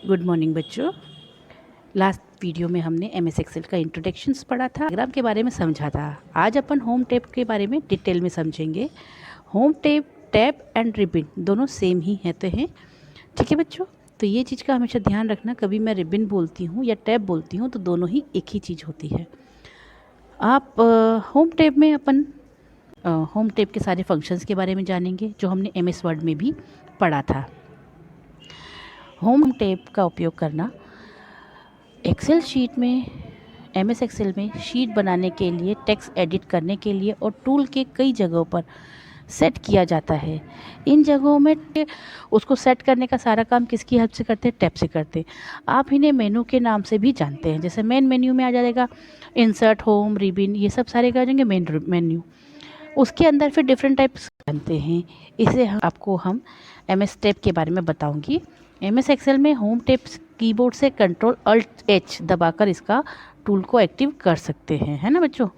Good morning बच्चों। Last video में हमने एमएस एक्सेल का इंट्रोडक्शंस पढ़ा था, डायग्राम के बारे में समझा था। आज अपन होम टैब के बारे में डिटेल में समझेंगे। होम टैब एंड रिबन दोनों सेम ही रहते हैं, ठीक है बच्चों। तो ये चीज़ का हमेशा ध्यान रखना, कभी मैं रिबन बोलती हूँ या टैब बोलती हूँ तो दोनों ही एक ही चीज़ होती है। आप होम टैब में अपन होम टैब के सारे फंक्शंस के बारे में जानेंगे जो हमने एमएस वर्ड में भी पढ़ा था। होम टैब का उपयोग करना एक्सेल शीट में, एमएस एक्सेल में शीट बनाने के लिए, टेक्स्ट एडिट करने के लिए और टूल के कई जगहों पर सेट किया जाता है। इन जगहों में उसको सेट करने का सारा काम किसकी हेल्प से करते हैं? टैब से करते हैं। आप इन्हें मेनू के नाम से भी जानते हैं, जैसे मेन मेन्यू में आ जाएगा इंसर्ट, होम, रिबन, ये सब सारे क्या हो जाएंगे? Main menu. उसके अंदर फिर डिफरेंट टाइप्स बनते हैं। इसे हम एमएस टैब के बारे में बताऊंगी। एमएस एक्सेल में होम टैब कीबोर्ड से कंट्रोल अल्ट एच दबाकर इसका टूल को एक्टिव कर सकते हैं, है ना बच्चों।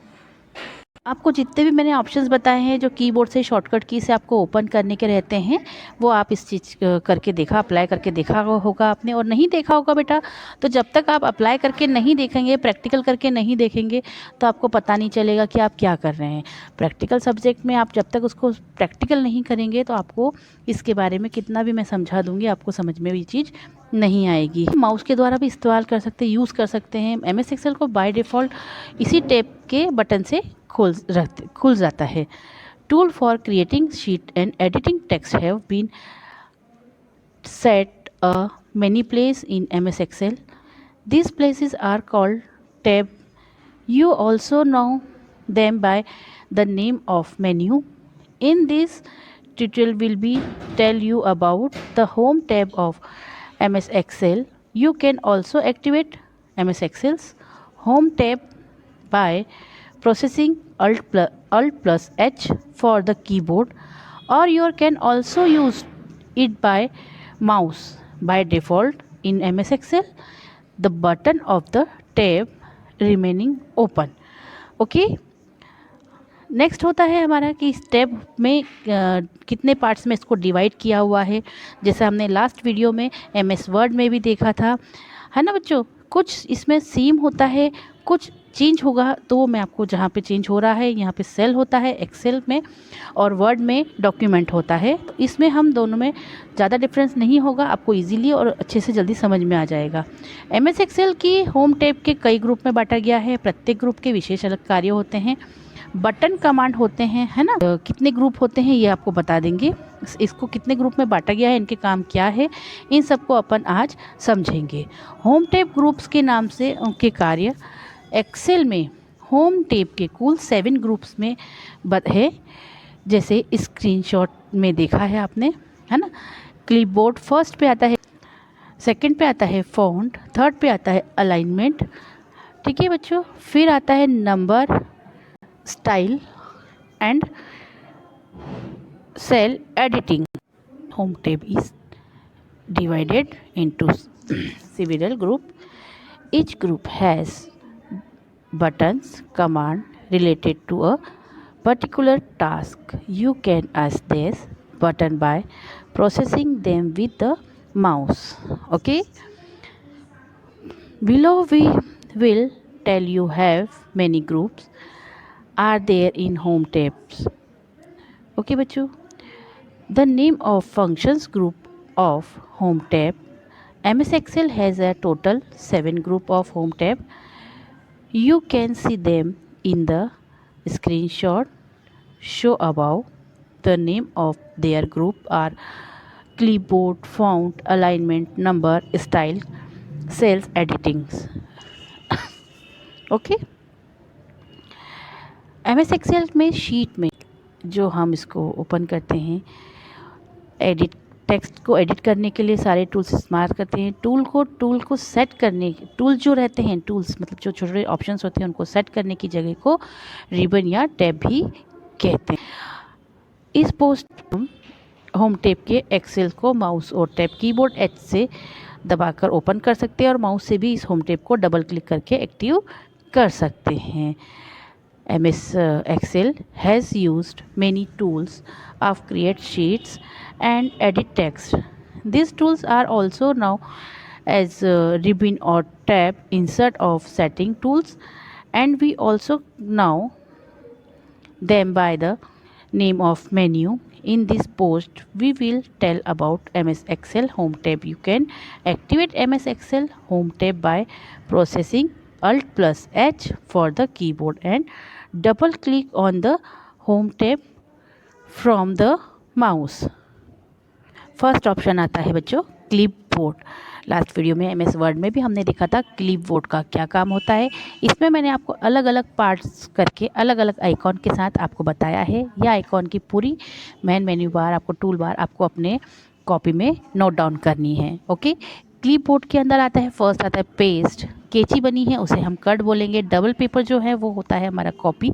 आपको जितने भी मैंने ऑप्शंस बताए हैं जो कीबोर्ड से शॉर्टकट की से आपको ओपन करने के रहते हैं, वो आप इस चीज़ करके देखा, अप्लाई करके देखा होगा आपने। और नहीं देखा होगा बेटा, तो जब तक आप अप्लाई करके नहीं देखेंगे, प्रैक्टिकल करके नहीं देखेंगे, तो आपको पता नहीं चलेगा कि आप क्या कर रहे हैं। प्रैक्टिकल सब्जेक्ट में आप जब तक उसको प्रैक्टिकल नहीं करेंगे तो आपको इसके बारे में कितना भी मैं समझा दूँगी, आपको समझ में ये चीज़ नहीं आएगी। माउस के द्वारा भी इस्तेमाल कर सकते हैं, यूज़ कर सकते हैं। एमएस एक्सेल को बाय डिफ़ॉल्ट इसी टैब के बटन से खुल जाता है। Tool for creating sheet and editing text have been set many place in MS Excel. These places are called tab. You also know them by the name of menu. In this tutorial will be tell you about the home tab of MS Excel. You can also activate MS Excel's home tab by processing Alt plus H for the keyboard, or you can also use it by mouse. By default in MS Excel, the button of the tab remaining open. Okay, next होता है हमारा कि इस tab में कितने parts में इसको divide किया हुआ है, जैसे हमने लास्ट वीडियो में एमएस वर्ड में भी देखा था, है ना बच्चों। कुछ इसमें सेम होता है, कुछ चेंज होगा, तो वो मैं आपको जहाँ पे चेंज हो रहा है, यहाँ पे सेल होता है एक्सेल में और वर्ड में डॉक्यूमेंट होता है। तो इसमें हम दोनों में ज़्यादा डिफरेंस नहीं होगा, आपको इजीली और अच्छे से जल्दी समझ में आ जाएगा। एमएस एक्सेल की होम टैब के कई ग्रुप में बांटा गया है, प्रत्येक ग्रुप के विशेष अलग कार्य होते हैं, बटन कमांड होते हैं, है ना। कितने ग्रुप होते हैं ये आपको बता देंगे, इसको कितने ग्रुप में बांटा गया है, इनके काम क्या है, इन सबको अपन आज समझेंगे। होम टैब ग्रुप्स के नाम से उनके कार्य एक्सेल में होम टैब के कुल 7 ग्रुप्स में है, जैसे स्क्रीनशॉट में देखा है आपने, है ना। क्लिपबोर्ड फर्स्ट पे आता है, सेकंड पे आता है फॉन्ट, थर्ड पे आता है अलाइनमेंट, ठीक है बच्चों। फिर आता है number, style and cell editing. Home tab is divided into several groups. Each group has buttons, command related to a particular task. You can access this button by processing them with the mouse. Okay. Below we will tell you have many groups are there in home tabs. Okay बच्चों, the name of functions group of home tab. MS Excel has a total 7 group of home tab. You can see them in the screenshot show above. The name of their group are clipboard, font, alignment, number, style, cells, editings. Okay. MS Excel में sheet में जो हम इसको open करते हैं, edit text को edit करने के लिए सारे टूल्स इस्तेमाल करते हैं। टूल को सेट करने, टूल जो रहते हैं, टूल्स मतलब जो छोटे छोटे ऑप्शंस होते हैं, उनको सेट करने की जगह को रिबन या टैब भी कहते हैं। इस पोस्ट होम टैब के एक्सेल को माउस और टैब कीबोर्ड एच से दबाकर ओपन कर सकते हैं और माउस से भी इस होम टैब को डबल क्लिक करके एक्टिव कर सकते हैं। MS Excel has used many tools create sheets and edit text. These tools are also now as ribbon or tab insert of setting tools, and we also know them by the name of menu. In this post we will tell about MS Excel home tab. You can activate MS Excel home tab by processing Alt plus H for the keyboard and double click on the home tab from the mouse. First option आता है बच्चों clip board. Last video में MS word में भी हमने देखा था clip board का क्या काम होता है। इसमें मैंने आपको अलग अलग पार्ट्स करके अलग अलग आइकॉन के साथ आपको बताया है। यह आइकॉन की पूरी मेन मेन्यू बार आपको टूल बार आपको अपने कॉपी में नोट डाउन करनी है। ओके, क्लिप बोर्ड के अंदर आता है फर्स्ट आता है पेस्ट, कैंची बनी है उसे हम कट बोलेंगे। डबल पेपर जो है वो होता है हमारा कॉपी,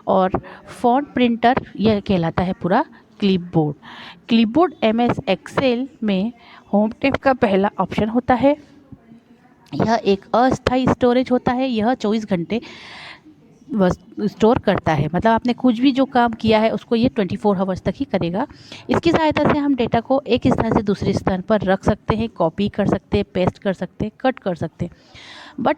और फॉन्ट प्रिंटर यह कहलाता है पूरा क्लिपबोर्ड। क्लिपबोर्ड MS एक्सेल में होम टैब का पहला ऑप्शन होता है। यह एक अस्थायी स्टोरेज होता है। यह 24 घंटे स्टोर करता है, मतलब आपने कुछ भी जो काम किया है उसको ये 24 आवर्स तक ही करेगा। इसकी सहायता से हम डेटा को एक स्थान से दूसरे स्थान पर रख सकते हैं, कॉपी कर सकते हैं, पेस्ट कर सकते हैं, कट कर सकते हैं। बट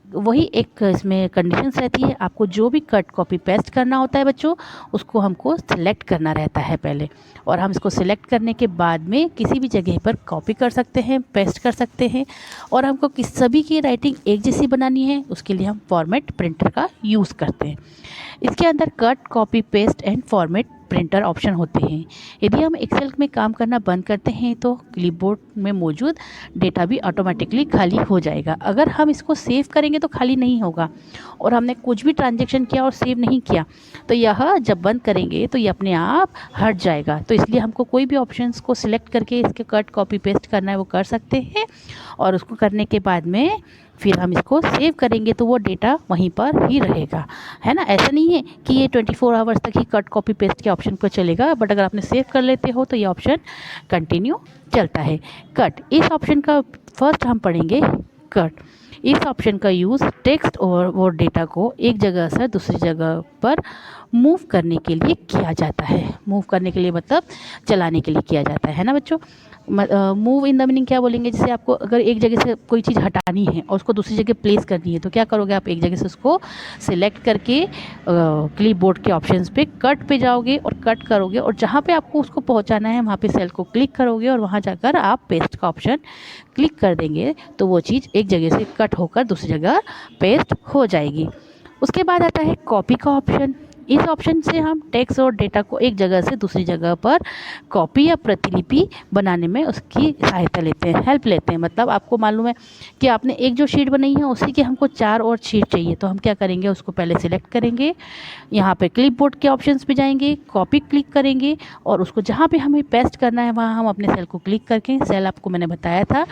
वही एक इसमें कंडीशंस रहती है, आपको जो भी कट कॉपी पेस्ट करना होता है बच्चों उसको हमको सिलेक्ट करना रहता है पहले, और हम इसको सिलेक्ट करने के बाद में किसी भी जगह पर कॉपी कर सकते हैं, पेस्ट कर सकते हैं। और हमको किस सभी की राइटिंग एक जैसी बनानी है उसके लिए हम फॉर्मेट प्रिंटर का यूज़ करते हैं। इसके अंदर cut copy paste and format printer option होते हैं। यदि हम एक्सेल में काम करना बंद करते हैं तो क्लिपबोर्ड में मौजूद डेटा भी ऑटोमेटिकली खाली हो जाएगा। अगर हम इसको सेव करेंगे तो खाली नहीं होगा, और हमने कुछ भी ट्रांजैक्शन किया और सेव नहीं किया तो यह जब बंद करेंगे तो ये अपने आप हट जाएगा। तो इसलिए हमको कोई भी ऑप्शंस को सिलेक्ट करके इसके कट कॉपी पेस्ट करना है वो कर सकते हैं, और उसको करने के बाद में फिर हम इसको सेव करेंगे तो वो डेटा वहीं पर ही रहेगा, है ना। ऐसा नहीं है कि ये 24 आवर्स तक ही कट कॉपी पेस्ट के ऑप्शन पर चलेगा, बट अगर आपने सेव कर लेते हो तो ये ऑप्शन कंटिन्यू चलता है। कट, इस ऑप्शन का फर्स्ट हम पढ़ेंगे कट। इस ऑप्शन का यूज़ टेक्स्ट और वो डेटा को एक जगह से दूसरी जगह पर मूव करने के लिए किया जाता है। मूव करने के लिए मतलब चलाने के लिए किया जाता है ना बच्चों। मूव इन द मीनिंग क्या बोलेंगे, जैसे आपको अगर एक जगह से कोई चीज़ हटानी है और उसको दूसरी जगह प्लेस करनी है तो क्या करोगे, आप एक जगह से उसको सिलेक्ट करके क्लिपबोर्ड के ऑप्शंस पे कट पे जाओगे और कट करोगे, और जहाँ पे आपको उसको पहुँचाना है वहाँ पे सेल को क्लिक करोगे और वहाँ जाकर आप पेस्ट का ऑप्शन क्लिक कर देंगे तो वो चीज़ एक जगह से कट होकर दूसरी जगह पेस्ट हो जाएगी। उसके बाद आता है कॉपी का ऑप्शन। इस ऑप्शन से हम टेक्स्ट और डेटा को एक जगह से दूसरी जगह पर कॉपी या प्रतिलिपि बनाने में उसकी सहायता लेते हैं, हेल्प लेते हैं। मतलब आपको मालूम है कि आपने एक जो शीट बनाई है उसी के हमको 4 और शीट चाहिए, तो हम क्या करेंगे, उसको पहले सिलेक्ट करेंगे, यहाँ पे क्लिपबोर्ड के ऑप्शंस पे जाएंगे, कॉपी क्लिक करेंगे, और उसको जहाँ पे हमें पेस्ट करना है वहाँ हम अपने सेल को क्लिक करके, सेल आपको मैंने बताया था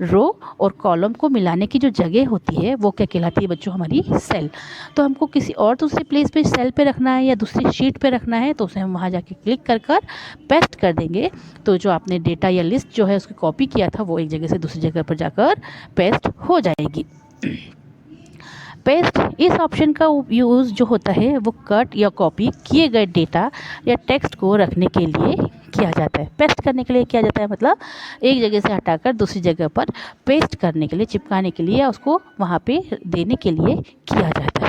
रो और कॉलम को मिलाने की जो जगह होती है वो क्या कहलाती है बच्चों, हमारी सेल। तो हमको किसी और दूसरे प्लेस पे सेल पे रखना है या दूसरी शीट पे रखना है तो उसे हम वहाँ जाके क्लिक कर कर पेस्ट कर देंगे, तो जो आपने डेटा या लिस्ट जो है उसकी कॉपी किया था वो एक जगह से दूसरी जगह पर जाकर पेस्ट हो जाएगी। पेस्ट, इस ऑप्शन का यूज़ जो होता है वो कट या कॉपी किए गए डेटा या टेक्स्ट को रखने के लिए किया जाता है। पेस्ट करने के लिए किया जाता है, मतलब एक जगह से हटाकर दूसरी जगह पर पेस्ट करने के लिए, चिपकाने के लिए या उसको वहाँ पे देने के लिए किया जाता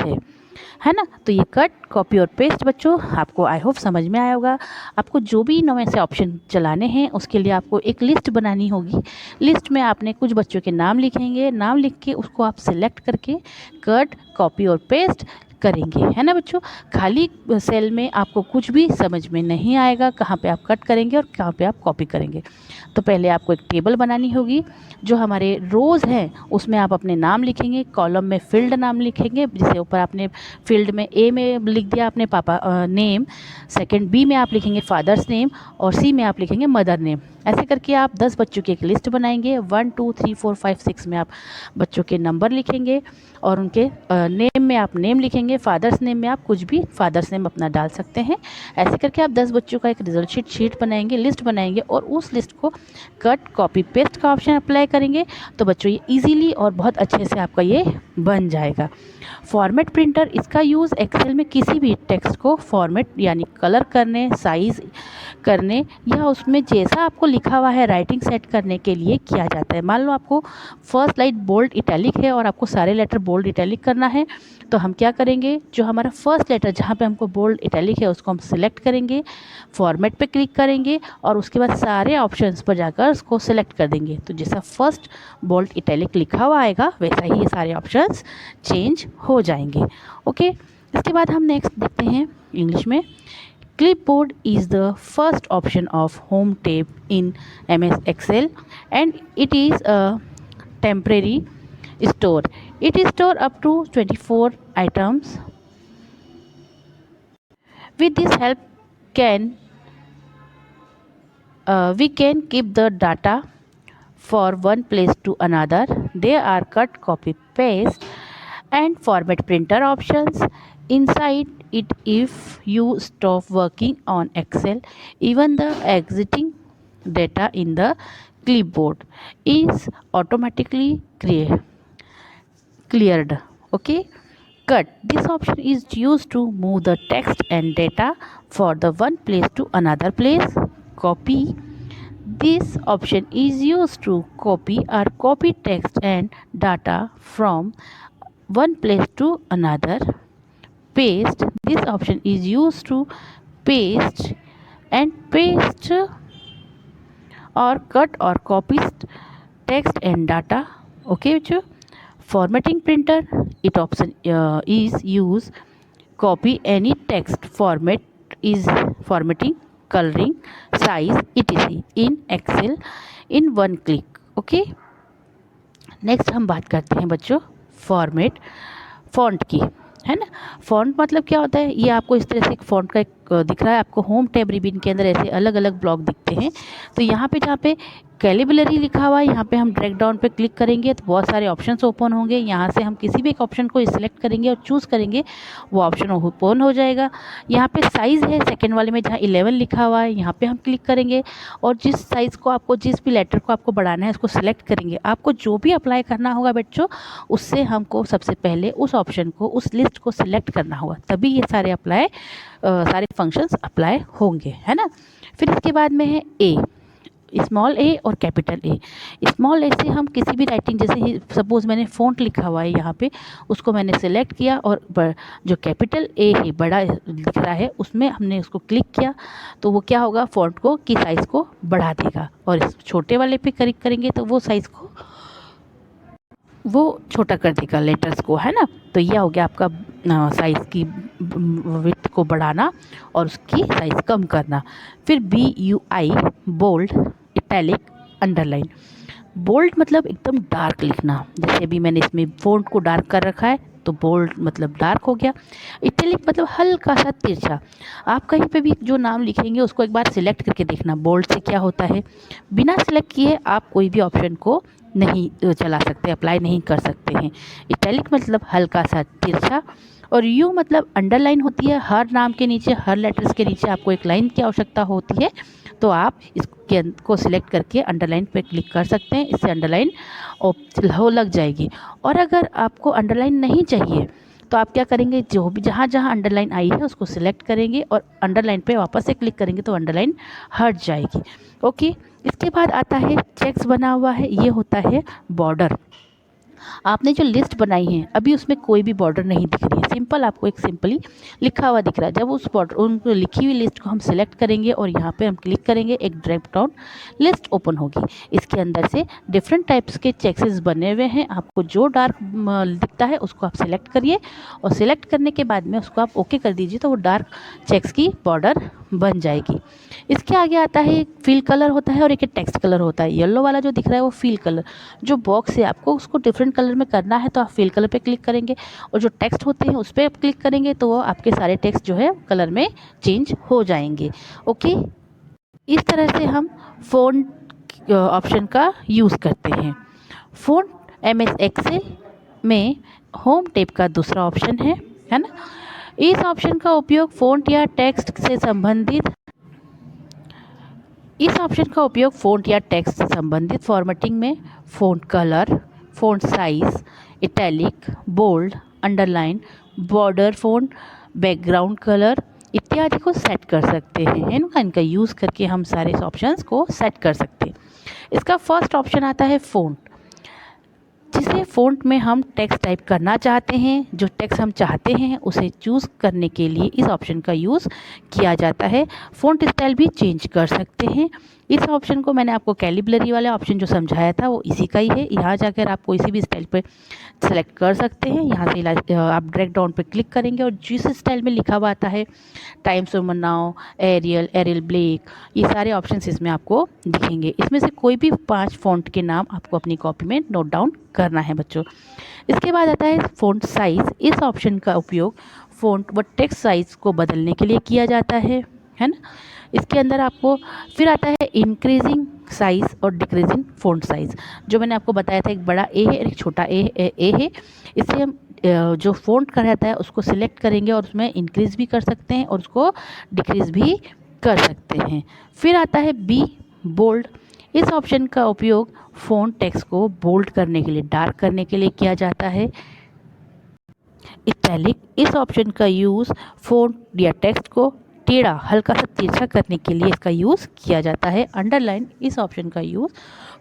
है ना। तो ये कट कॉपी और पेस्ट बच्चों आपको आई होप समझ में आया होगा। आपको जो भी नए से ऑप्शन चलाने हैं उसके लिए आपको एक लिस्ट बनानी होगी। लिस्ट में आपने कुछ बच्चों के नाम लिखेंगे, नाम लिख के उसको आप सिलेक्ट करके कट कॉपी और पेस्ट करेंगे, है ना बच्चों। खाली सेल में आपको कुछ भी समझ में नहीं आएगा कहाँ पे आप कट करेंगे और कहाँ पे आप कॉपी करेंगे। तो पहले आपको एक टेबल बनानी होगी, जो हमारे रोज़ हैं उसमें आप अपने नाम लिखेंगे, कॉलम में फील्ड नाम लिखेंगे, जैसे ऊपर आपने फील्ड में ए में लिख दिया आपने पापा नेम, सेकंड बी में आप लिखेंगे फादर्स नेम, और सी में आप लिखेंगे मदर नेम। ऐसे करके आप 10 बच्चों की एक लिस्ट बनाएंगे। 1 2 3 4 5 6 में आप बच्चों के नंबर लिखेंगे, और उनके नेम में आप नेम लिखेंगे, करेंगे फादर्स नेम में आप कुछ भी फादर्स नेम अपना डाल सकते हैं। ऐसे करके आप 10 बच्चों का एक रिजल्ट शीट बनाएंगे, लिस्ट बनाएंगे और उस लिस्ट को कट कॉपी पेस्ट का ऑप्शन अप्लाई करेंगे तो बच्चों ये ईजीली और बहुत अच्छे से आपका ये बन जाएगा। फॉर्मेट प्रिंटर, इसका यूज़ एक्सेल में किसी भी टेक्स्ट को फॉर्मेट यानी कलर करने, साइज करने या उसमें जैसा आपको लिखा हुआ है राइटिंग सेट करने के लिए किया जाता है। मान लो आपको फर्स्ट लाइन बोल्ड इटैलिक है और आपको सारे लेटर बोल्ड इटैलिक करना है तो हम क्या करेंगे, जो हमारा फर्स्ट लेटर जहाँ पे हमको बोल्ड इटैलिक है उसको हम सिलेक्ट करेंगे, फॉर्मेट पे क्लिक करेंगे और उसके बाद सारे ऑप्शंस पर जाकर उसको सिलेक्ट कर देंगे। तो जैसा फर्स्ट बोल्ड इटैलिक लिखा हुआ आएगा वैसा ही ये सारे ऑप्शंस चेंज हो जाएंगे। ओके, इसके बाद हम नेक्स्ट देखते हैं इंग्लिश में। Clipboard is the first option of Home tab in MS Excel and it is a temporary store. It is store up to 24 items. With this help we can keep the data for one place to another. There are cut, copy, paste and format printer options inside it. If you stop working on Excel, even the exiting data in the clipboard is automatically cleared. Okay, cut, this option is used to move the text and data for the one place to another place. Copy, this option is used to copy or copy text and data from one place to another. Paste, this option is used to paste or cut or copy text and data. Okay bachcho. Formatting printer, it option is used copy any text format is formatting, coloring, size etc in Excel in one click. Okay, next हम बात करते हैं बच्चों format font की, है ना। Font मतलब क्या होता है, ये आपको इस तरह से एक फ़ॉन्ट का एक दिख रहा है, आपको होम टैब रिबन के अंदर ऐसे अलग अलग ब्लॉक दिखते हैं। तो यहाँ पे जहाँ पे कैलिबलरी लिखा हुआ है यहाँ पे हम ड्रैग डाउन पे क्लिक करेंगे तो बहुत सारे ऑप्शंस ओपन होंगे। यहाँ से हम किसी भी एक ऑप्शन को सिलेक्ट करेंगे और चूज़ करेंगे, वो ऑप्शन ओपन हो जाएगा। यहाँ पे साइज़ है सेकंड वाले में जहाँ 11 लिखा हुआ है यहाँ पे हम क्लिक करेंगे और जिस साइज़ को आपको, जिस भी लेटर को आपको बढ़ाना है उसको सिलेक्ट करेंगे। आपको जो भी अप्लाई करना होगा बच्चों, उससे हमको सबसे पहले उस ऑप्शन को, उस लिस्ट को सिलेक्ट करना होगा, तभी ये सारे सारे फंक्शंस अप्लाई होंगे, है ना। फिर इसके बाद में है ए, स्मॉल ए और कैपिटल ए। स्मॉल ए से हम किसी भी राइटिंग, जैसे ही सपोज़ मैंने फ़ॉन्ट लिखा हुआ है यहाँ पे, उसको मैंने सेलेक्ट किया और जो कैपिटल ए है बड़ा दिख रहा है उसमें हमने उसको क्लिक किया तो वो क्या होगा, फ़ॉन्ट को की साइज़ को बढ़ा देगा। और इस छोटे वाले पे क्लिक करेंगे तो वो साइज़ को वो छोटा कर देगा लेटर्स को, है ना। तो यह हो गया आपका साइज़ की विड्थ को बढ़ाना और उसकी साइज़ कम करना। फिर BUI, bold, italic, underline. Bold मतलब एकदम डार्क लिखना, जैसे अभी मैंने इसमें फ़ॉन्ट को डार्क कर रखा है तो बोल्ड मतलब डार्क हो गया। इटैलिक मतलब हल्का सा तिरछा। आप कहीं पे भी जो नाम लिखेंगे उसको एक बार सिलेक्ट करके देखना बोल्ड से क्या होता है। बिना सिलेक्ट किए आप कोई भी ऑप्शन को नहीं चला सकते, अप्लाई नहीं कर सकते हैं। इटैलिक मतलब हल्का सा तिरछा। और यू मतलब अंडरलाइन होती है, हर नाम के नीचे, हर लेटर्स के नीचे आपको एक लाइन की आवश्यकता होती है तो आप इसको सिलेक्ट करके अंडरलाइन पे क्लिक कर सकते हैं, इससे अंडरलाइन हो लग जाएगी। और अगर आपको अंडरलाइन नहीं चाहिए तो आप क्या करेंगे, जो भी जहाँ जहाँ अंडरलाइन आई है उसको सिलेक्ट करेंगे और अंडरलाइन पे वापस से क्लिक करेंगे तो अंडरलाइन हट जाएगी। ओके, इसके बाद आता है चेक्स बना हुआ है, ये होता है बॉर्डर। आपने जो लिस्ट बनाई है अभी उसमें कोई भी बॉर्डर नहीं दिख रही है, सिंपल आपको एक सिंपली लिखा हुआ दिख रहा है। जब उस बॉर्डर, उन लिखी हुई लिस्ट को हम सिलेक्ट करेंगे और यहाँ पे हम क्लिक करेंगे, एक ड्रॉप डाउन लिस्ट ओपन होगी। इसके अंदर से डिफरेंट टाइप्स के चेक्सेस बने हुए हैं, आपको जो डार्क दिखता है उसको आप सिलेक्ट करिए और सिलेक्ट करने के बाद में उसको आप ओके कर दीजिए तो वो डार्क चेक्स की बॉर्डर बन जाएगी। इसके आगे आता है एक फिल कलर होता है और एक टेक्स्ट कलर होता है। येलो वाला जो दिख रहा है वो फिल कलर, जो बॉक्स है आपको उसको डिफरेंट कलर में करना है तो आप फिल कलर पे क्लिक करेंगे और जो टेक्स्ट होते हैं उस पर आप क्लिक करेंगे तो वो आपके सारे टेक्स्ट जो है कलर में चेंज हो जाएंगे। ओके, इस तरह से हम फ़ॉन्ट ऑप्शन का यूज़ करते हैं। फ़ॉन्ट MS एक्सेल में होम टैब का दूसरा ऑप्शन है है ना। इस ऑप्शन का उपयोग फ़ॉन्ट या टेक्स्ट से संबंधित फॉर्मेटिंग में font colour, font size, italic, bold, underline, border font, background colour इत्यादि को सेट कर सकते हैं, है ना। इनका यूज़ करके हम सारे ऑप्शंस को सेट कर सकते हैं। इसका फर्स्ट ऑप्शन आता है फ़ॉन्ट, जिसे फ़ॉन्ट में हम टेक्स्ट टाइप करना चाहते हैं। जो टेक्स्ट हम चाहते हैं उसे चूज़ करने के लिए इस ऑप्शन का यूज़ किया जाता है। फ़ॉन्ट स्टाइल भी चेंज कर सकते हैं। इस ऑप्शन को मैंने आपको कैलिब्रेरी वाला ऑप्शन जो समझाया था वो इसी का ही है। यहाँ जाकर आप कोई सी भी स्टाइल पे सेलेक्ट कर सकते हैं। यहाँ से आप ड्रैग डाउन पे क्लिक करेंगे और जिस स्टाइल में लिखा हुआ आता है, Times Roman now, Arial black, ये सारे ऑप्शंस इसमें आपको दिखेंगे। इसमें से कोई भी 5 फ़ॉन्ट के नाम आपको अपनी कॉपी में नोट डाउन करना है बच्चों। इसके बाद आता है फ़ॉन्ट साइज़। इस ऑप्शन का उपयोग फ़ॉन्ट व टेक्स्ट साइज़ को बदलने के लिए किया जाता है ना। इसके अंदर आपको फिर आता है इंक्रीजिंग साइज़ और डिक्रीजिंग फ़ॉन्ट साइज़। जो मैंने आपको बताया था, एक बड़ा ए है और एक छोटा ए है। इससे हम जो फ़ॉन्ट का रहता है उसको सिलेक्ट करेंगे और उसमें इंक्रीज़ भी कर सकते हैं और उसको डिक्रीज़ भी कर सकते हैं। फिर आता है बी, बोल्ड। इस ऑप्शन का उपयोग फ़ॉन्ट टेक्स्ट को बोल्ड करने के लिए, डार्क करने के लिए किया जाता है। इटैलिक। इस ऑप्शन का यूज़ फ़ॉन्ट या टेक्स्ट को टेढ़ा, हल्का सा तिरछा करने के लिए इसका यूज़ किया जाता है। अंडरलाइन। इस ऑप्शन का यूज़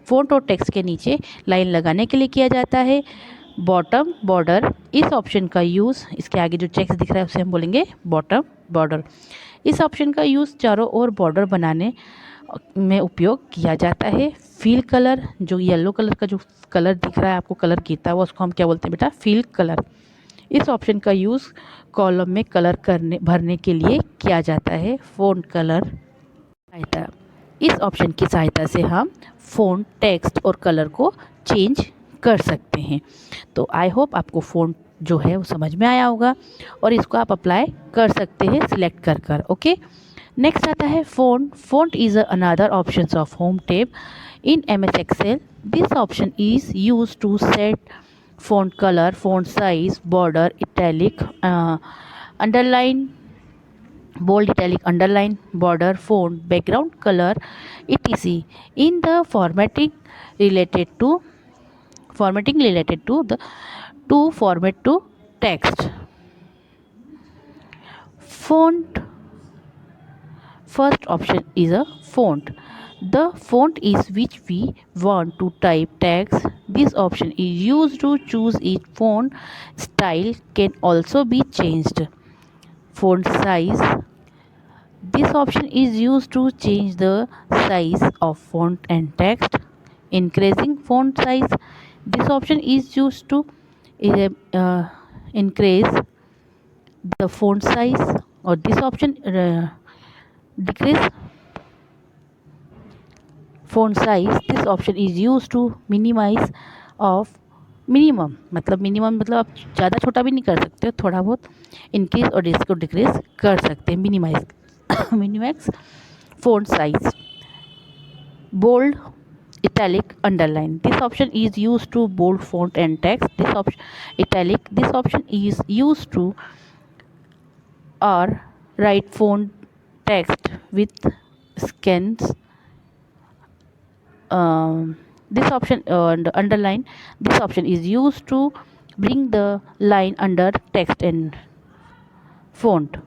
फ़ॉन्ट और टेक्स्ट के नीचे लाइन लगाने के लिए किया जाता है। Bottom border. इस ऑप्शन का यूज़, इसके आगे जो चेक्स दिख रहा है उसे हम बोलेंगे बॉटम बॉर्डर। इस ऑप्शन का यूज़ चारों ओर बॉर्डर बनाने में उपयोग किया जाता है। Feel colour. जो येलो कलर का जो कलर दिख रहा है आपको, कलर गिरता हुआ, उसको हम क्या बोलते हैं बेटा? Feel colour. इस ऑप्शन का यूज़ कॉलम में कलर भरने के लिए किया जाता है। फ़ॉन्ट कलर सहायता। इस ऑप्शन की सहायता से हम फ़ॉन्ट, टेक्स्ट और कलर को चेंज कर सकते हैं। तो आई होप आपको फ़ॉन्ट जो है वो समझ में आया होगा और इसको आप अप्लाई कर सकते हैं सिलेक्ट कर। ओके। नेक्स्ट आता है font. Font is another option of home tab in MS Excel. This option is use to set font color, font size, border, italic, underline, bold, italic, underline, border, font, background color, etc. in the formatting related to the format to text. Font. First option is a font. The font is which we want to type text. This option is used to choose its font style, can also be changed. Font size. This option is used to change the size of font and text. Increasing font size. This option is used to increase the font size, or this option decrease font size. This option is used to minimize of minimum, मतलब minimum मतलब आप ज़्यादा छोटा भी नहीं कर सकते हो, थोड़ा बहुत इंक्रीज और इसको डिक्रीज कर सकते हैं। Minimise font size. Bold, italic, underline. This option is used to bold font and text. This option italic. This option is used to or write font text with scans. This option underline. This option is used to bring the line under text and font.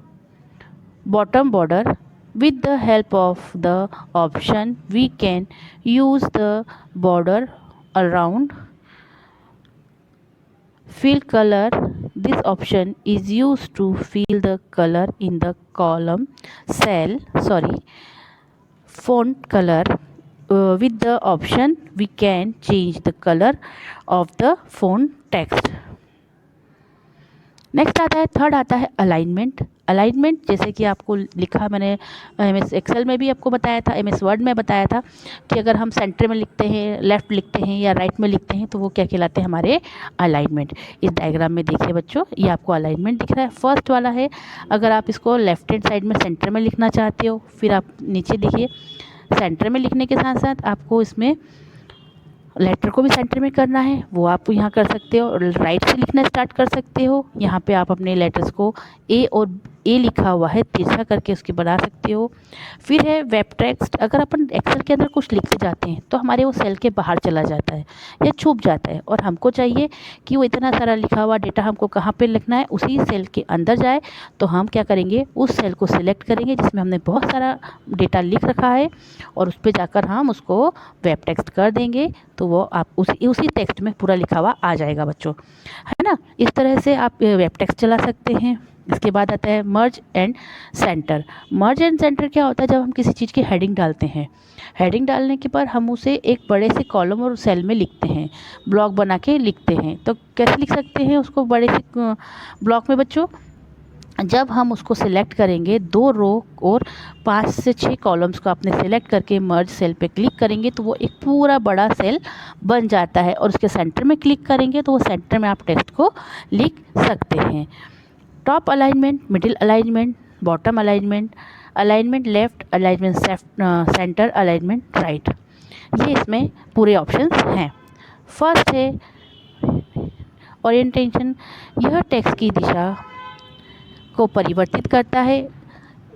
Bottom border. With the help of the option, we can use the border around. Fill color. This option is used to fill the color in the column, font color. With the option, we can change the color of the font text. Next आता है, third आता है alignment. Alignment जैसे कि आपको लिखा मैंने MS Excel में भी आपको बताया था, MS वर्ड में बताया था कि अगर हम सेंटर में लिखते हैं, लेफ़्ट लिखते हैं या राइट में लिखते हैं तो वो क्या कहलाते हैं? हमारे अलाइनमेंट। इस डायग्राम में देखिए बच्चों, ये आपको अलाइनमेंट दिख रहा है। फर्स्ट वाला है, अगर आप इसको लेफ्ट हैंड साइड में सेंटर में लिखना चाहते हो, फिर आप नीचे देखिए सेंटर में लिखने के साथ साथ आपको इसमें लेटर को भी सेंटर में करना है वो आप यहाँ कर सकते हो, राइट से लिखना स्टार्ट कर सकते हो। यहाँ पे आप अपने लेटर्स को ए और ए लिखा हुआ है तिरछा करके उसकी बना सकते हो। फिर है वेब टेक्स्ट। अगर अपन एक्सेल के अंदर कुछ लिखते जाते हैं तो हमारे वो सेल के बाहर चला जाता है या छुप जाता है, और हमको चाहिए कि वो इतना सारा लिखा हुआ डेटा हमको कहाँ पे लिखना है, उसी सेल के अंदर जाए। तो हम क्या करेंगे, उस सेल को सिलेक्ट करेंगे जिसमें हमने बहुत सारा डेटा लिख रखा है, और उस पर जाकर हम उसको वेब टेक्स्ट कर देंगे। तो वो आप उसी टेक्स्ट में पूरा लिखा हुआ आ जाएगा बच्चों, है ना। इस तरह से आप वेब टेक्स्ट चला सकते हैं। इसके बाद आता है मर्ज and centre. Merge and centre क्या होता है, जब हम किसी चीज़ की हेडिंग डालते हैं, हेडिंग डालने के बाद हम उसे एक बड़े से कॉलम और सेल में लिखते हैं, ब्लॉक बना के लिखते हैं। तो कैसे लिख सकते हैं उसको बड़े से ब्लॉक में बच्चों, जब हम उसको सिलेक्ट करेंगे 2 रो और 5 से 6 कॉलम्स को आपने सेलेक्ट करके मर्ज सेल पे क्लिक करेंगे तो वो एक पूरा बड़ा सेल बन जाता है, और उसके सेंटर में क्लिक करेंगे तो वो सेंटर में आप टेक्स्ट को लिख सकते हैं। Top alignment, middle alignment, bottom alignment, alignment left, alignment centre, alignment right, ये इसमें पूरे ऑप्शंस हैं। फर्स्ट है ओरिएंटेशन। यह टेक्स्ट की दिशा को परिवर्तित करता है,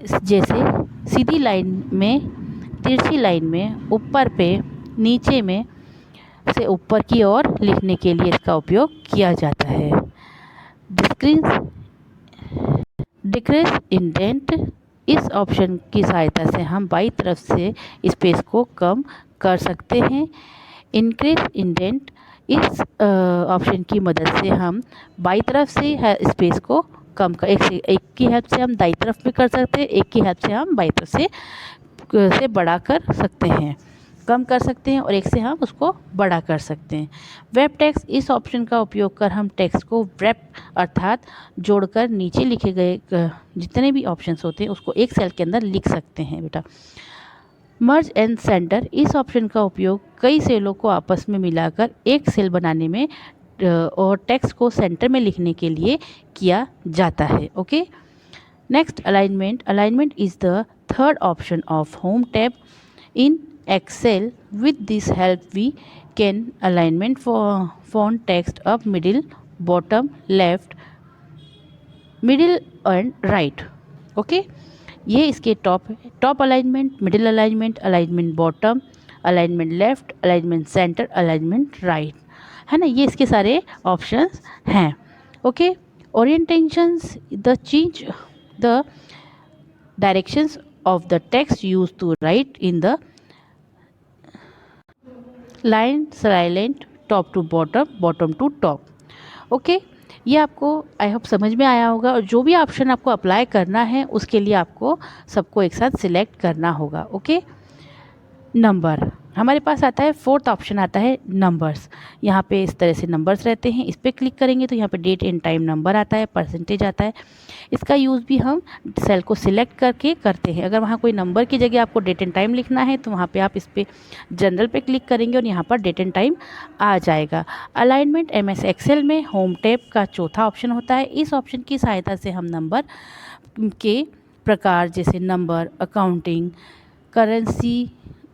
जैसे सीधी लाइन में, तिरछी लाइन में, ऊपर पे, नीचे में से ऊपर की ओर लिखने के लिए इसका उपयोग किया जाता है। Decrease indent. इस ऑप्शन की सहायता से हम बाईं तरफ से स्पेस को कम कर सकते हैं। Increase indent. इस ऑप्शन की मदद से हम बाईं तरफ से स्पेस को कम कर, एक की हेल्प से हम दाईं तरफ भी कर सकते हैं, एक की हेल्प से हम बाईं तरफ से बड़ा कर सकते हैं, कम कर सकते हैं, और एक से हम उसको बड़ा कर सकते हैं। Web text. इस ऑप्शन का उपयोग कर हम टेक्स्ट को वेब अर्थात जोड़कर नीचे लिखे गए जितने भी ऑप्शंस होते हैं उसको एक सेल के अंदर लिख सकते हैं बेटा। मर्ज एंड सेंटर। इस ऑप्शन का उपयोग कई सेलों को आपस में मिलाकर एक सेल बनाने में और टेक्स्ट को सेंटर में लिखने के लिए किया जाता है। Okay. Next, alignment. Alignment is the third option of home tab in Excel. With this help we can alignment for font text up, middle, bottom, left, middle and right. Okay, ये इसके top alignment, middle alignment, alignment bottom, alignment left, alignment centre, alignment right, है ना। ये इसके सारे options हैं। Okay. Orientations. The change the directions of the text use to write in the line silent, top to bottom, bottom to top. Okay, ये आपको I hope समझ में आया होगा, और जो भी ऑप्शन आपको अप्लाई करना है उसके लिए आपको सबको एक साथ सिलेक्ट करना होगा। ओके। नंबर हमारे पास आता है, फोर्थ ऑप्शन आता है नंबर्स। यहाँ पे इस तरह से नंबर्स रहते हैं, इस पर क्लिक करेंगे तो यहाँ पे डेट एंड टाइम नंबर आता है, परसेंटेज आता है। इसका यूज़ भी हम सेल को सिलेक्ट करके करते हैं। अगर वहाँ कोई नंबर की जगह आपको डेट एंड टाइम लिखना है तो वहाँ पे आप इस पर जनरल पे क्लिक करेंगे और यहाँ पर डेट एंड टाइम आ जाएगा। अलाइनमेंट MS एक्सेल में होम टैब का चौथा ऑप्शन होता है। इस ऑप्शन की सहायता से हम नंबर के प्रकार जैसे नंबर, अकाउंटिंग, करेंसी,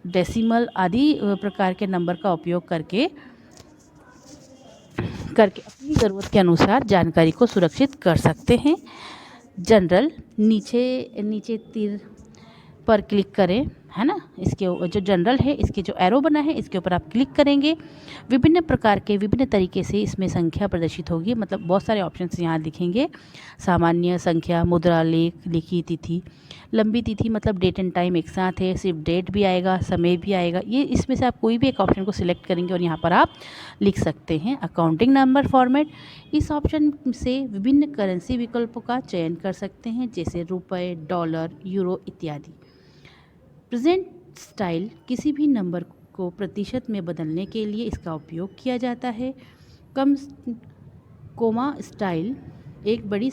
डेसिमल आदि प्रकार के नंबर का उपयोग करके अपनी ज़रूरत के अनुसार जानकारी को सुरक्षित कर सकते हैं। जनरल, नीचे तीर पर क्लिक करें, है ना। इसके जो जनरल है, इसके जो एरो बना है इसके ऊपर आप क्लिक करेंगे। विभिन्न प्रकार के विभिन्न तरीके से इसमें संख्या प्रदर्शित होगी, मतलब बहुत सारे ऑप्शंस यहाँ दिखेंगे। सामान्य संख्या, मुद्रा, लेख, लिखी तिथि, लंबी तिथि मतलब डेट एंड टाइम एक साथ है, सिर्फ डेट भी आएगा, समय भी आएगा। ये इसमें से आप कोई भी एक ऑप्शन को सिलेक्ट करेंगे और यहाँ पर आप लिख सकते हैं। अकाउंटिंग नंबर फॉर्मेट, इस ऑप्शन से विभिन्न करेंसी विकल्पों का चयन कर सकते हैं जैसे रुपये, डॉलर, यूरो इत्यादि। प्रेजेंट स्टाइल, किसी भी नंबर को प्रतिशत में बदलने के लिए इसका उपयोग किया जाता है। कोमा स्टाइल, एक बड़ी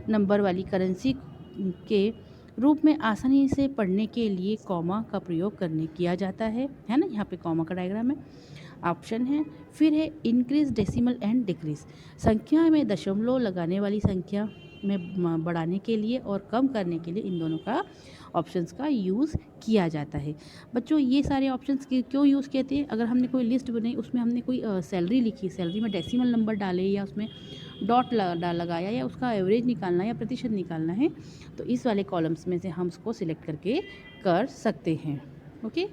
नंबर वाली करेंसी के रूप में आसानी से पढ़ने के लिए कॉमा का प्रयोग किया जाता है ना। यहाँ पे कॉमा का डायग्राम है, ऑप्शन है। फिर है इंक्रीज, डेसिमल एंड डिक्रीज, संख्या में दशमलव लगाने वाली संख्या, में बढ़ाने के लिए और कम करने के लिए इन दोनों का ऑप्शंस का यूज़ किया जाता है। बच्चों ये सारे ऑप्शंस क्यों यूज़ किए हैं? अगर हमने कोई लिस्ट बनाई, उसमें हमने कोई सैलरी लिखी, सैलरी में डेसिमल नंबर डाले या उसमें डॉट लगाया या उसका एवरेज निकालना या प्रतिशत निकालना है, तो इस वाले कॉलम्स में से हम उसको सिलेक्ट करके कर सकते हैं। Okay.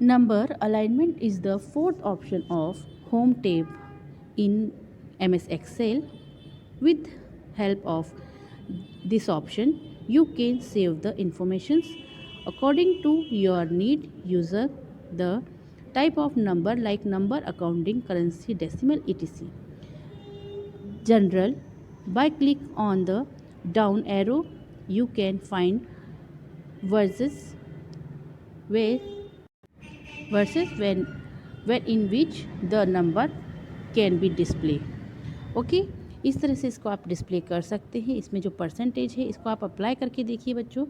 Number alignment is the fourth option of home tab in MS Excel. With help of this option, you can save the informations according to your need, user, the type of number like number, accounting, currency, decimal, etc. General, by click on the down arrow, you can find verses where when in which the number can be display. Okay, इस तरह से इसको आप display कर सकते हैं। इसमें जो परसेंटेज है इसको आप अप्लाई करके देखिए बच्चों।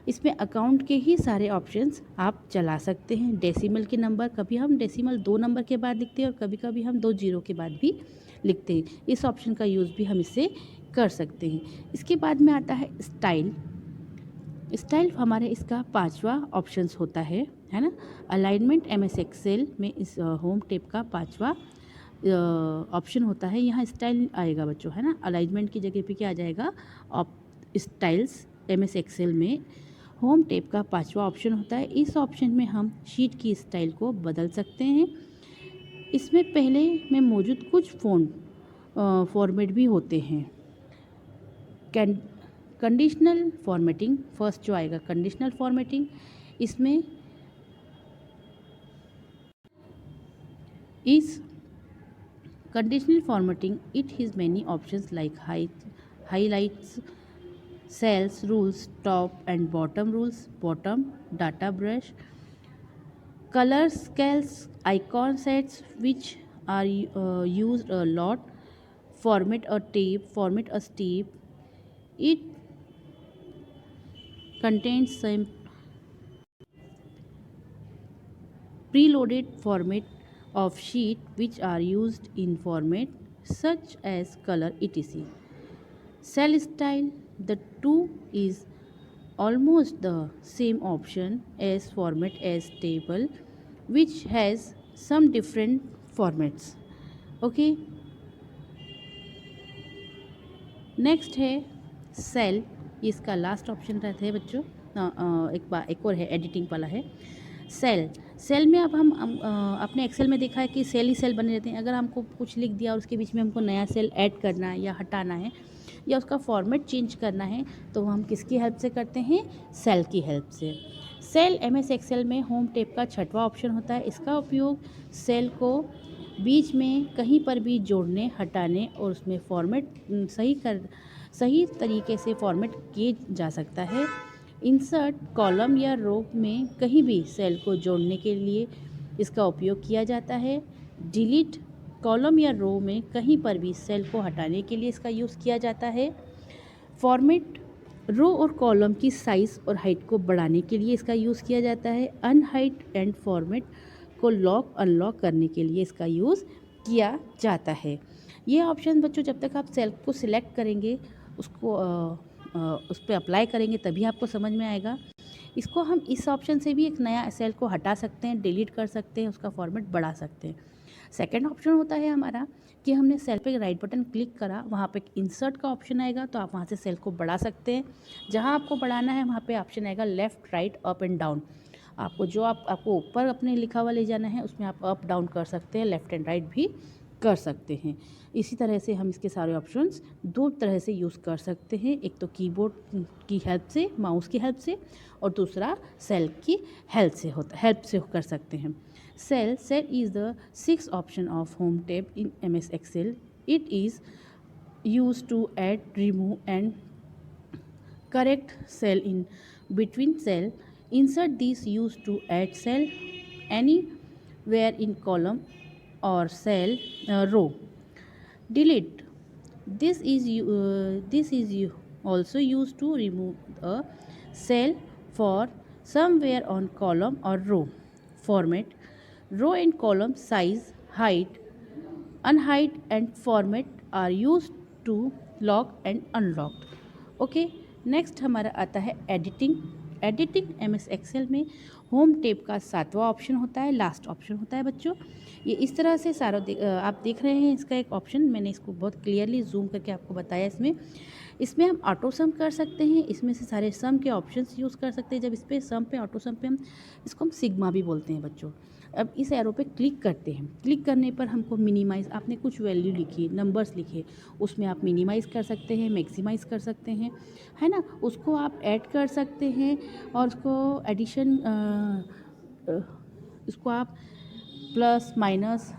इसमें अकाउंट के ही सारे ऑप्शंस आप चला सकते हैं। डेसिमल के नंबर, कभी हम डेसिमल 2 नंबर के बाद लिखते हैं और कभी कभी हम 2 जीरो के बाद भी लिखते हैं। इस ऑप्शन का यूज़ भी हम इससे कर सकते हैं। इसके बाद में आता है स्टाइल। स्टाइल हमारे इसका 5वां ऑप्शंस होता है ना। अलाइनमेंट MS एक्सेल में इस होम टेप का 5वां ऑप्शन होता है। यहाँ स्टाइल आएगा बच्चों, है ना। अलाइनमेंट की जगह पे क्या आ जाएगा? स्टाइल्स। MS एक्सेल में होम टेप का 5वां ऑप्शन होता है। इस ऑप्शन में हम शीट की स्टाइल को बदल सकते हैं। इसमें पहले में मौजूद कुछ फॉर्मेट भी होते हैं। कंडीशनल फॉर्मेटिंग फर्स्ट जो आएगा, कंडीशनल फॉर्मेटिंग। इसमें इस conditional formatting, it has many options like highlights, cells, rules, top and bottom rules, bottom, data brush, color scales, icon sets which are used a lot, format a tape. It contains some preloaded format of sheet which are used in format such as color etc. Cell style, the two is almost the same option as format as table which has some different formats. Okay, next है cell. इसका last option रहता है बच्चों। एक और है, editing वाला है सेल में अब हम अपने एक्सेल में देखा है कि सेल ही सेल बने रहते हैं। अगर हमको कुछ लिख दिया और उसके बीच में हमको नया सेल ऐड करना है या हटाना है या उसका फॉर्मेट चेंज करना है, तो हम किसकी हेल्प से करते हैं? सेल की हेल्प से। सेल MS एक्सेल में होम टेप का 6वां ऑप्शन होता है। इसका उपयोग सेल को बीच में कहीं पर भी जोड़ने, हटाने और उसमें फॉर्मेट सही तरीके से फॉर्मेट किए जा सकता है। इंसर्ट कॉलम या रो में कहीं भी सेल को जोड़ने के लिए इसका उपयोग किया जाता है। डिलीट कॉलम या रो में कहीं पर भी सेल को हटाने के लिए इसका यूज़ किया जाता है। फॉर्मेट रो और कॉलम की साइज़ और हाइट को बढ़ाने के लिए इसका यूज़ किया जाता है। अनहाइट एंड फॉर्मेट को लॉक अनलॉक करने के लिए इसका यूज़ किया जाता है। ये ऑप्शन बच्चों जब तक आप सेल को सिलेक्ट करेंगे, उसको उस पर अप्लाई करेंगे, तभी आपको समझ में आएगा। इसको हम इस ऑप्शन से भी एक नया सेल को हटा सकते हैं, डिलीट कर सकते हैं, उसका फॉर्मेट बढ़ा सकते हैं। सेकंड ऑप्शन होता है हमारा कि हमने सेल पे राइट बटन क्लिक करा, वहाँ पे इंसर्ट का ऑप्शन आएगा, तो आप वहाँ से सेल को बढ़ा सकते हैं। जहाँ आपको बढ़ाना है वहाँ पे ऑप्शन आएगा left, right, up and down. आपको ऊपर अपने लिखा हुआ ले जाना है, उसमें आप अप डाउन कर सकते हैं, लेफ़्ट एंड राइट भी कर सकते हैं। इसी तरह से हम इसके सारे ऑप्शंस 2 तरह से यूज़ कर सकते हैं। एक तो कीबोर्ड की हेल्प से, माउस की हेल्प से, और दूसरा सेल की हेल्प से कर सकते हैं। Cell is the 6th option of home tab in MS Excel. It is used to add, remove and correct cell in between cell. Insert these used to add cell anywhere in column or cell row. Delete. This is also used to remove a cell for somewhere on column or row. Format. Row and column size, height, unheight and format are used to lock and unlocked. Okay, next हमारा आता है editing. Editing MS Excel में home tab का 7वां option होता है, last option होता है बच्चों। ये इस तरह से आप देख रहे हैं इसका एक ऑप्शन, मैंने इसको बहुत क्लियरली जूम करके आपको बताया। इसमें हम ऑटो सम कर सकते हैं, इसमें से सारे सम के ऑप्शंस यूज़ कर सकते हैं। जब इस पर सम पे ऑटो सम पे हम इसको हम सिग्मा भी बोलते हैं बच्चों। अब इस एरो पे क्लिक करते हैं, क्लिक करने पर हमको मिनिमाइज़, आपने कुछ वैल्यू लिखी, नंबर्स लिखे, उसमें आप मिनिमाइज़ कर सकते हैं, मैक्सिमाइज़ कर सकते हैं, है ना। उसको आप ऐड कर सकते हैं और उसको एडिशन, इसको आप प्लस माइनस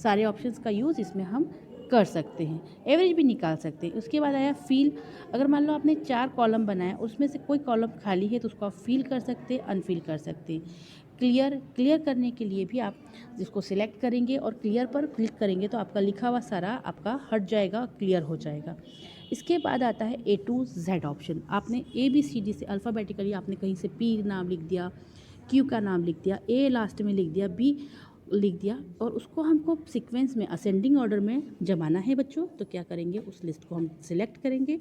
सारे ऑप्शंस का यूज़ इसमें हम कर सकते हैं। एवरेज भी निकाल सकते हैं। उसके बाद आया फिल। अगर मान लो आपने 4 कॉलम बनाया, उसमें से कोई कॉलम खाली है तो उसको आप फिल कर सकते हैं, अनफिल कर सकते हैं। क्लियर करने के लिए भी आप जिसको सिलेक्ट करेंगे और क्लियर पर क्लिक करेंगे तो आपका लिखा हुआ सारा आपका हट जाएगा, क्लियर हो जाएगा। इसके बाद आता है A to Z ऑप्शन। आपने ABCD से अल्फ़ाबेटिकली आपने कहीं से P नाम लिख दिया, Q का नाम लिख दिया, A लास्ट में लिख दिया, B लिख दिया, और उसको हमको सीक्वेंस में असेंडिंग ऑर्डर में जमाना है बच्चों। तो क्या करेंगे, उस लिस्ट को हम सिलेक्ट करेंगे,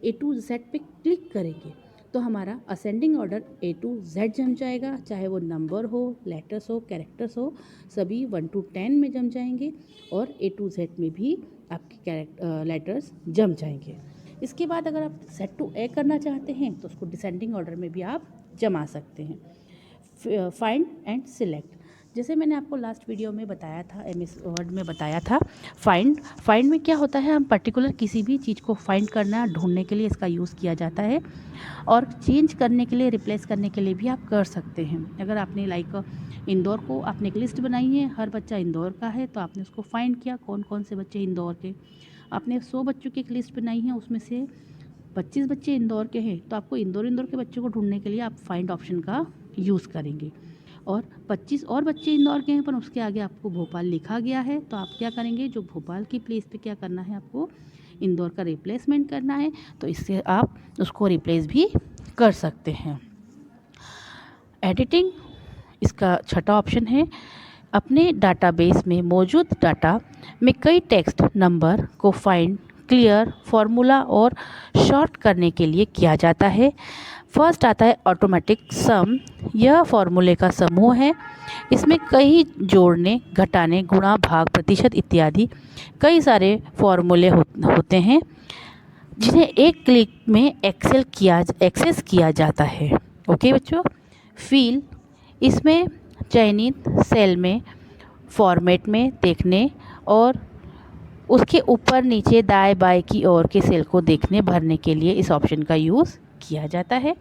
A to Z पे क्लिक करेंगे तो हमारा ascending order A to Z जम जाएगा। चाहे वो नंबर हो, लेटर्स हो, कैरेक्टर्स हो, सभी 1 to 10 में जम जाएंगे और A to Z में भी आपके लेटर्स जम जाएंगे। इसके बाद अगर आप Z to A करना चाहते हैं तो उसको डिसेंडिंग ऑर्डर में भी आप जमा सकते हैं। फाइंड एंड सिलेक्ट, जैसे मैंने आपको लास्ट वीडियो में बताया था, MS वर्ड में बताया था। फाइंड में क्या होता है, हम पर्टिकुलर किसी भी चीज़ को फाइंड करना, ढूंढने के लिए इसका यूज़ किया जाता है। और चेंज करने के लिए, रिप्लेस करने के लिए भी आप कर सकते हैं। अगर आपने लाइक इंदौर को आपने एक लिस्ट बनाई है, हर बच्चा इंदौर का है, तो आपने उसको फाइंड किया कौन कौन से बच्चे इंदौर के। आपने 100 बच्चों की एक लिस्ट बनाई है, उसमें से 25 बच्चे इंदौर के हैं, तो आपको इंदौर के बच्चों को ढूंढने के लिए आप फाइंड ऑप्शन का यूज़ करेंगे। और 25 और बच्चे इंदौर के हैं पर उसके आगे आपको भोपाल लिखा गया है, तो आप क्या करेंगे, जो भोपाल की प्लेस पे क्या करना है, आपको इंदौर का रिप्लेसमेंट करना है, तो इससे आप उसको रिप्लेस भी कर सकते हैं। एडिटिंग इसका 6वां ऑप्शन है। अपने डाटाबेस में मौजूद डाटा में कई टेक्स्ट नंबर को फाइंड, क्लियर, फॉर्मूला और शॉर्ट करने के लिए किया जाता है। फर्स्ट आता है ऑटोमेटिक सम। यह फॉर्मूले का समूह है। इसमें कई जोड़ने, घटाने, गुणा, भाग, प्रतिशत इत्यादि कई सारे फॉर्मूले होते हैं जिन्हें एक क्लिक में एक्सेस किया जाता है। ओके बच्चों। फिल, इसमें चयनित सेल में फॉर्मेट में देखने और उसके ऊपर नीचे दाएं बाएं की ओर के सेल को देखने भरने के लिए इस ऑप्शन का यूज़ किया जाता है।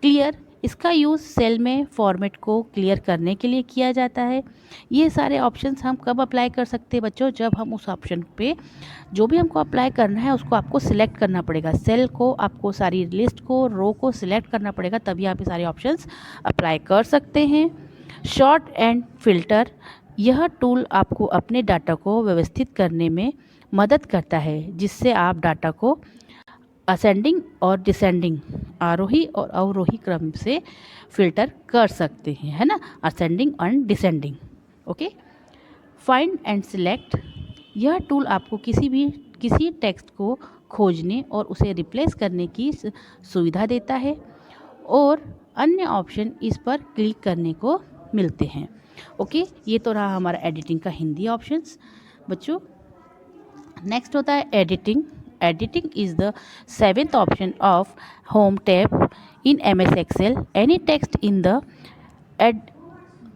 क्लियर, इसका यूज़ सेल में फॉर्मेट को क्लियर करने के लिए किया जाता है। ये सारे ऑप्शंस हम कब अप्लाई कर सकते हैं बच्चों, जब हम उस ऑप्शन पे जो भी हमको अप्लाई करना है उसको आपको सिलेक्ट करना पड़ेगा। सेल को आपको, सारी लिस्ट को, रो को सिलेक्ट करना पड़ेगा, तभी आप ये सारे ऑप्शंस अप्लाई कर सकते हैं। शॉर्ट एंड फिल्टर, यह टूल आपको अपने डाटा को व्यवस्थित करने में मदद करता है, जिससे आप डाटा को असेंडिंग और डिसेंडिंग, आरोही और अवरोही क्रम से फिल्टर कर सकते हैं, है ना, ascending and descending. Okay. Find and select, यह टूल आपको किसी टेक्स्ट को खोजने और उसे रिप्लेस करने की सुविधा देता है और अन्य ऑप्शन इस पर क्लिक करने को मिलते हैं। ओके, ये तो रहा हमारा एडिटिंग का हिंदी ऑप्शंस बच्चों। नेक्स्ट होता है editing. Editing is the 7th option of Home tab in MS Excel. Any text in the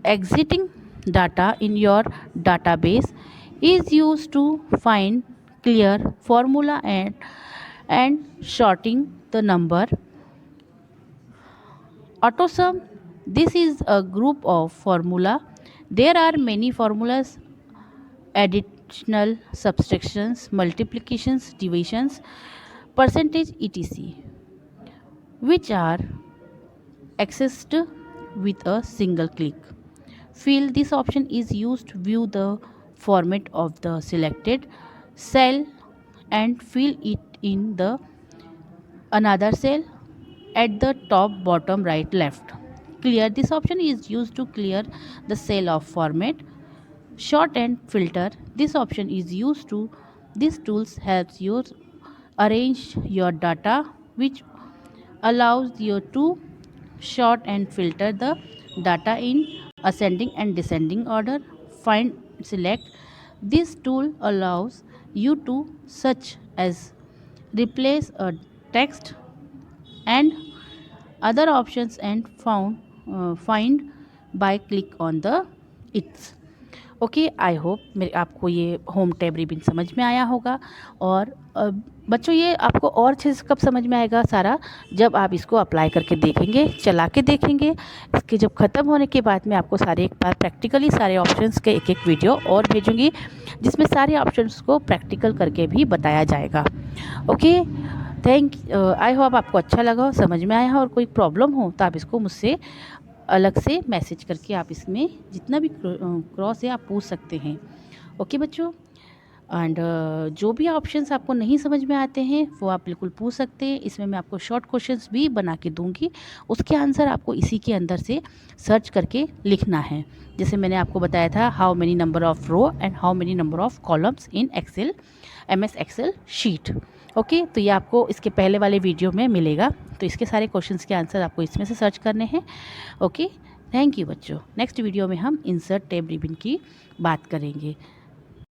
exiting data in your database is used to find, clear, formula and sorting the number. AutoSum, this is a group of formula. There are many formulas, additional, subtractions, multiplications, divisions, percentage, etc., which are accessed with a single click. Fill, this option is used to view the format of the selected cell and fill it in the another cell at the top, bottom, right, left. Clear, this option is used to clear the cell of format. Short and filter, this option is used to, this tools helps you arrange your data, which allows you to sort and filter the data in ascending and descending order. Find select. This tool allows you to search as replace a text and other options and find by click on the its. Okay, I hope मेरे आपको ये home tab ribbon समझ में आया होगा। और बच्चों ये आपको और अच्छे से कब समझ में आएगा सारा, जब आप इसको अप्लाई करके देखेंगे, चला के देखेंगे। इसके जब ख़त्म होने के बाद मैं आपको सारे एक बार प्रैक्टिकली सारे ऑप्शंस के एक एक वीडियो और भेजूँगी, जिसमें सारे ऑप्शंस को प्रैक्टिकल करके भी बताया जाएगा। ओके, आई होप आपको अच्छा लगा हो, समझ में आया हो। और कोई प्रॉब्लम हो तो आप इसको मुझसे अलग से मैसेज करके आप इसमें जितना भी क्रॉस है आप पूछ सकते हैं। ओके बच्चों, एंड जो भी ऑप्शंस आपको नहीं समझ में आते हैं वो आप बिल्कुल पूछ सकते हैं। इसमें मैं आपको शॉर्ट क्वेश्चंस भी बना के दूंगी, उसके आंसर आपको इसी के अंदर से सर्च करके लिखना है। जैसे मैंने आपको बताया था, how many number of row and how many number of columns in Excel, MS Excel sheet. Okay, तो ये आपको इसके पहले वाले वीडियो में मिलेगा। तो इसके सारे क्वेश्चंस के आंसर आपको इसमें से सर्च करने हैं। ओके, थैंक यू बच्चों। नेक्स्ट वीडियो में हम इंसर्ट टैब रिबन की बात करेंगे।